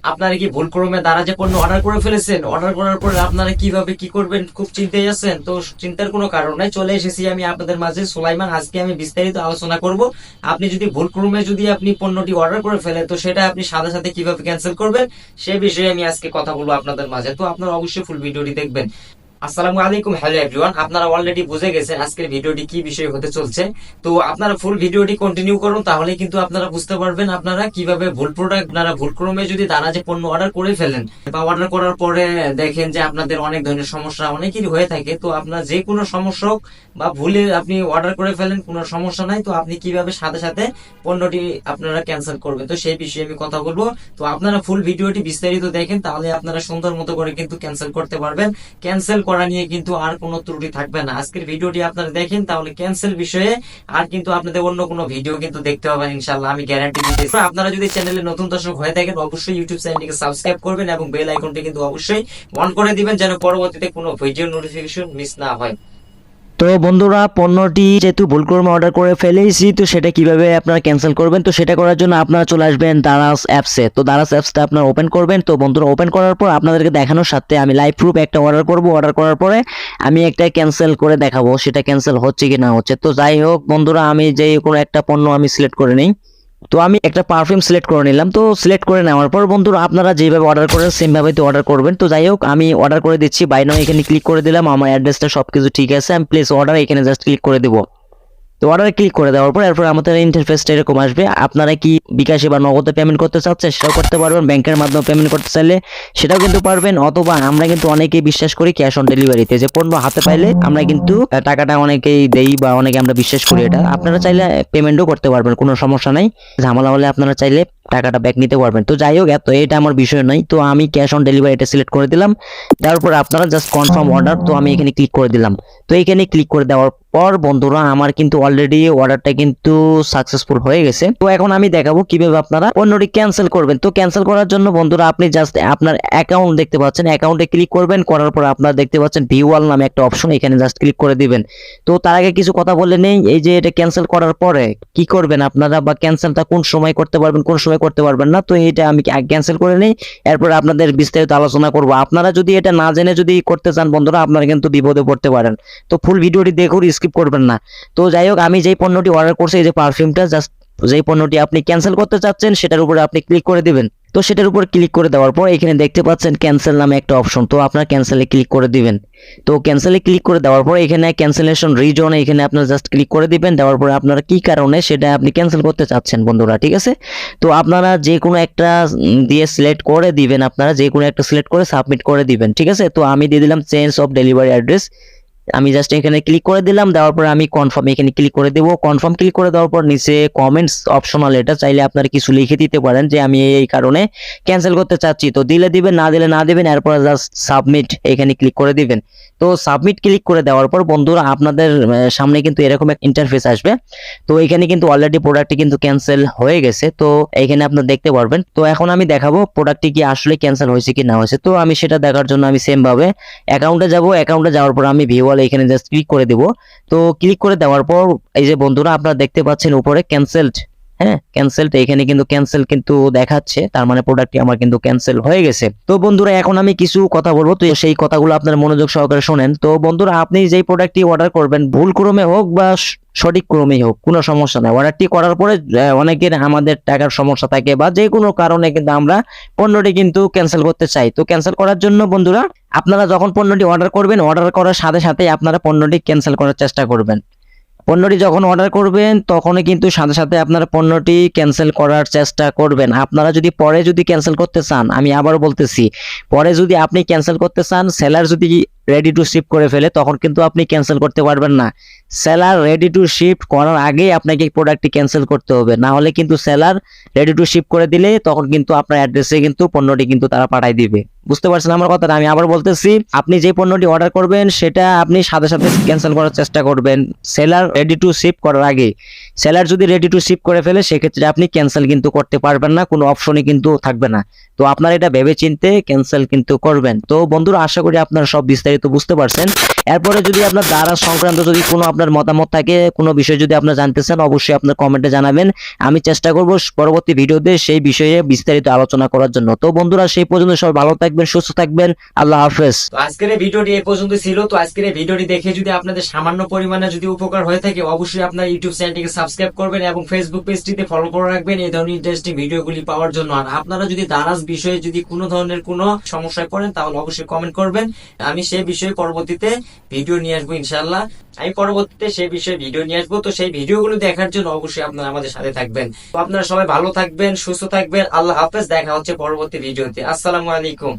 আপনারা কি ভুলক্রমে দারাজে পণ্য অর্ডার করে ফেলেছেন? অর্ডার করার পরে আপনারা কিভাবে কি করবেন খুব চিন্তায় আছেন? তো চিন্তার কোনো কারণ নাই, চলে এসেছি আমি আপনাদের মাঝে সুলাইমান। আজকে আমি বিস্তারিত আলোচনা করব। আপনি যদি ভুলক্রমে যদি আপনি পণ্যটি অর্ডার করে ফেলেন, তো সেটা আপনি সাথে সাথে কিভাবে ক্যান্সেল করবেন সে বিষয়ে আমি আজকে কথা বলবো আপনাদের মাঝে। তো আপনারা অবশ্যই ফুল ভিডিওটি দেখবেন। আসসালামু আলাইকুম, হ্যালো এভরিওয়ান। আপনারা অলরেডি বুঝে গেছেন আজকের ভিডিওটি কি বিষয় হতে চলছে। তো আপনারা ফুল ভিডিওটি কন্টিনিউ করুন, তাহলে কিন্তু আপনারা বুঝতে পারবেন আপনারা কিভাবে ভুল প্রোডাক্ট, আপনারা ভুলক্রমে যদি দারাজে পণ্য অর্ডার করে ফেলেন বা অর্ডার করার পরে দেখেন যে আপনাদের অনেক ধরনের সমস্যা অনেকেরই হয়ে থাকে। তো আপনার যে কোনো সমস্যা হোক বা ভুলে আপনি অর্ডার করে ফেলেন, কোনো সমস্যা নাই। তো আপনি কিভাবে সাথে সাথে পণ্যটি আপনারা ক্যান্সেল করবেন, তো সেই বিষয়ে আমি কথা বলবো। তো আপনারা ফুল ভিডিওটি বিস্তারিত দেখেন, তাহলে আপনারা সুন্দর মতো করে কিন্তু ক্যান্সেল করতে পারবেন। ক্যান্সেল করা নিয়ে কিন্তু আর কোনো ত্রুটি থাকবে না। আজকের ভিডিওটি আপনারা দেখেন, তাহলে ক্যান্সেল বিষয়ে আর কিন্তু আপনাদের অন্য কোনো ভিডিও কিন্তু দেখতে হবে ইনশাআল্লাহ, আমি গ্যারান্টি দিতেছি। আপনারা যদি চ্যানেলে নতুন দর্শক হয়ে থাকেন, অবশ্যই ইউটিউব চ্যানেলটিকে সাবস্ক্রাইব করবেন এবং বেল আইকনটি কিন্তু অবশ্যই অন করে দিবেন, যেন পরবর্তীতে কোনো ভিডিও নোটিফিকেশন মিস না হয়। তো বন্ধুরা, পণ্যটি যেহেতু ভুলক্রমে অর্ডার করে ফেলেছি, তো সেটা কিভাবে আপনারা ক্যান্সেল করবেন, তো সেটা করার জন্য আপনারা চলে আসবেন দারাজ অ্যাপসে। তো দারাজ অ্যাপসটা আপনারা ওপেন করবেন। তো বন্ধুরা, ওপেন করার পর আপনাদেরকে দেখানোর সাথে আমি লাইভ প্রুফ একটা অর্ডার করব। অর্ডার করার পরে আমি একটা ক্যান্সেল করে দেখাবো সেটা ক্যান্সেল হচ্ছে কি না হচ্ছে। তো যাই হোক বন্ধুরা, আমি যে কোনো একটা পণ্য আমি সিলেক্ট করে নিই। তো আমি একটা পারফিউম সিলেক্ট করে নিলাম। তো সিলেক্ট করে নেওয়ার পর বন্ধুরা, আপনারা যেভাবে অর্ডার করেন সেম ভাবে তো অর্ডার করবেন। তো যাই হোক, আমি অর্ডার করে দিচ্ছি। বাই নাও এখানে ক্লিক করে দিলাম। আমার অ্যাড্রেসটা সবকিছু ঠিক আছে। আমি প্লেস অর্ডার এখানে জাস্ট ক্লিক করে দেবো। তো অর্ডারে ক্লিক করে দেওয়ার পর এরপর আমাদের ইন্টারফেসটা এরকম আসবে। আপনারা কি বিকাশে বা নগদে পেমেন্ট করতে চাচ্ছেন সেটাও করতে পারবেন, ব্যাংকের মাধ্যমে পেমেন্ট করতে চাইলে সেটাও কিন্তু পারবেন, অথবা আমরা কিন্তু অনেকেই বিশ্বাস করি ক্যাশ অন ডেলিভারিতে, যে পণ্য হাতে পাইলে আমরা কিন্তু টাকাটা অনেকেই দেই বা অনেকে আমরা বিশ্বাস করি এটা। আপনারা চাইলে পেমেন্টও করতে পারবেন, কোনো সমস্যা নাই। ঝামেলা হলে আপনারা চাইলে টাকাটা ব্যাক নিতে পারবেন। তো যাই হোক, এটা আমার বিষয় নয়। তো আমি ক্যাশ অন ডেলিভারি এটা সিলেক্ট করে দিলাম। তারপর আপনারা জাস্ট কনফার্ম অর্ডার, তো আমি এখানে ক্লিক করে দিলাম। তো এখানে ক্লিক করে দেওয়ার পর বন্ধুরা, আমার কিন্তু অলরেডি অর্ডারটা কিন্তু সাকসেসফুল হয়ে গেছে। তো এখন আমি দেখাবো কিভাবে আপনারা পণ্যটি ক্যান্সেল করবেন। তো ক্যান্সেল করার জন্য বন্ধুরা, আপনি জাস্ট আপনার অ্যাকাউন্ট দেখতে পাচ্ছেন, অ্যাকাউন্টে ক্লিক করবেন। করার পর আপনারা দেখতে পাচ্ছেন ভিউ অল নামে একটা অপশন, এখানে জাস্ট ক্লিক করে দিবেন। তো তার আগে কিছু কথা বলে নেই, এই যে এটা ক্যান্সেল করার পরে কি করবেন আপনারা, বা ক্যান্সেলটা কোন সময় করতে পারবেন কোন সময় করতে পারবেন না, তো এটা আমি ক্যান্সেল করে নেই। এরপর আপনাদের বিস্তারিত আলোচনা করব। আপনারা যদি এটা না জেনে যদি করতে চান বন্ধুরা, আপনারা কিন্তু বিপদে পড়তে পারেন। তো ফুল ভিডিওটি দেখুন, স্কিপ করবেন না। তো যাই হোক, আমি যেই পণ্যটি অর্ডার করছি, এই যে পারফিউমটা, জাস্ট যেই পণ্যটি আপনি ক্যান্সেল করতে চাচ্ছেন সেটার উপরে আপনি ক্লিক করে দিবেন। তো সেটার উপর ক্লিক করে দেওয়ার পর এখানে দেখতে পাচ্ছেন ক্যান্সেল নামে একটা অপশন, তো আপনার ক্যান্সেলে ক্লিক করে দিবেন। তো ক্যান্সেলে ক্লিক করে দেওয়ার পর এখানে ক্যান্সেলেশন রিজন, এখানে আপনার জাস্ট ক্লিক করে দিবেন। দেওয়ার পরে আপনারা কি কারণে সেটা আপনি ক্যান্সেল করতে চাচ্ছেন বন্ধুরা, ঠিক আছে। তো আপনারা যে কোনো একটা দিয়ে সিলেক্ট করে দিবেন, আপনারা যে কোনো একটা সিলেক্ট করে সাবমিট করে দিবেন, ঠিক আছে। তো আমি দিয়ে দিলাম চেঞ্জ অফ ডেলিভারি অ্যাড্রেস। আমি জাস্ট এখানে ক্লিক করে দিলাম। দেওয়ার পর আমি কনফার্ম এখানে ক্লিক করে দেবো। কনফার্ম ক্লিক করে দেওয়ার পর নিচে কমেন্টস অপশনাল, এটা চাইলে আপনারা কিছু লিখে দিতে পারেন যে আমি এই কারণে ক্যান্সেল করতে চাচ্ছি। তো দিলে দিবেন, না দিলে না দিবেন। এরপর জাস্ট সাবমিট এখানে ক্লিক করে দিবেন। তো সাবমিট ক্লিক করে দেওয়ার পর বন্ধুরা, আপনাদের সামনে কিন্তু এরকম একটা ইন্টারফেস আসবে। তো এখানে কিন্তু অলরেডি প্রোডাক্টটি কিন্তু ক্যান্সেল হয়ে গেছে, তো এখানে আপনারা দেখতে পারবেন। তো এখন আমি দেখাবো প্রোডাক্টটি কি আসলে ক্যান্সেল হয়েছে কি না হয়েছে। তো আমি সেটা দেখার জন্য আমি সেম ভাবে অ্যাকাউন্টে যাব। অ্যাকাউন্টে যাওয়ার পর আমি ভিউ এখানে জাস্ট ক্লিক করে দেব। তো ক্লিক করে দেওয়ার পর এই যে বন্ধুরা, আপনারা দেখতে পাচ্ছেন উপরে ক্যান্সেলড, হ্যাঁ ক্যান্সেলড, এখানে কিন্তু ক্যান্সেল কিন্তু দেখাচ্ছে, তার মানে প্রোডাক্টটি আমার কিন্তু ক্যান্সেল হয়ে গেছে। তো বন্ধুরা, এখন আমি কিছু কথা বলবো, তো সেই কথাগুলো আপনার মনোযোগ সহকারে শোনেন। তো বন্ধুরা, আপনি যেই প্রোডাক্টটি অর্ডার করবেন, ভুল ক্রমে হোক বা সঠিক ক্রমেই হোক, কোনো সমস্যা নাই। অর্ডারটি করার পরে অনেকের আমাদের টাকার সমস্যা থাকে বা যে কোনো কারণে কিন্তু আমরা পণ্যটি কিন্তু ক্যান্সেল করতে চাই। তো ক্যান্সেল করার জন্য বন্ধুরা, আপনারা যখন পণ্যটি অর্ডার করবেন, অর্ডার করার সাথে সাথে আপনারা পণ্যটি ক্যান্সেল করার চেষ্টা করবেন। পণ্যটি যখন অর্ডার করবেন তখনই কিন্তু সাথে সাথে আপনারা পণ্যটি ক্যান্সেল করার চেষ্টা করবেন। আপনারা যদি পরে যদি ক্যান্সেল করতে চান, আমি আবার বলতেছি, পরে যদি আপনি ক্যান্সেল করতে চান, সেলার যদি রেডি টু শিপ করে ফেলে, তখন কিন্তু আপনি ক্যান্সেল করতে পারবেন না। সেলার রেডি টু শিপ করার আগেই আপনাকে প্রোডাক্টটি ক্যান্সেল করতে হবে, না হলে কিন্তু সেলার রেডি টু শিপ করে দিলে তখন কিন্তু আপনার অ্যাড্রেসে কিন্তু পণ্যটি কিন্তু তারা পাঠাই দিবে। বুঝতে পারছেন আমার কথাটা? আমি আবার বলতেছি, আপনি যে পণ্যটি অর্ডার করবেন সেটা আপনি সাথে সাথে ক্যান্সেল করার চেষ্টা করবেন সেলার রেডি টু শিপ করার আগে। সেলার যদি রেডি টু শিপ করে ফেলে, সেক্ষেত্রে আপনি ক্যান্সেল কিন্তু করতে পারবেন না, কোনো অপশনই কিন্তু থাকবে না। তো আপনারা এটা ভেবে চিন্তে ক্যান্সেল কিন্তু করবেন। তো বন্ধুরা, আশা করি আপনারা সব বিস্তারিত বুঝতে পারছেন। এরপরে যদি আপনার দারাজ সংক্রান্ত যদি কোনো আপনার মতামত থাকে, কোনো বিষয় যদি আপনার জানতে চান, অবশ্যই আপনার কমেন্টে জানাবেন। আমি চেষ্টা করব পরবর্তী ভিডিওতে সেই বিষয়ে বিস্তারিত আলোচনা করার জন্য। তো বন্ধুরা, সেই পর্যন্ত সবাই ভালো থাকবেন, সুস্থ থাকবেন। আল্লাহ হাফেজ। তো আজকের এই ভিডিওটি এই পর্যন্ত ছিল। তো আজকের এই ভিডিওটি দেখে যদি আপনাদের সামান্য পরিমাণে যদি উপকার হয়ে থাকে, অবশ্যই আপনার ইউটিউব চ্যানেলটিকে সাবস্ক্রাইব করবেন এবং ফেসবুক পেজটিতে ফলো করে রাখবেন এই ধরনের ইন্টারেস্টিং ভিডিওগুলি পাওয়ার জন্য। আর আপনারা যদি দারাজ বিষয়ে যদি কোনো ধরনের কোনো সমস্যায় পড়েন, তাহলে অবশ্যই কমেন্ট করবেন। আমি সেই বিষয়ে পরবর্তীতে ভিডিও নিয়ে আসবো ইনশাআল্লাহ। আমি পরবর্তীতে সেই বিষয়ে ভিডিও নিয়ে আসবো। তো সেই ভিডিওগুলো দেখার জন্য অবশ্যই আপনারা আমাদের সাথে থাকবেন। তো আপনারা সবাই ভালো থাকবেন, সুস্থ থাকবেন। আল্লাহ হাফেজ। দেখা হচ্ছে পরবর্তী ভিডিওতে। আসসালামু আলাইকুম।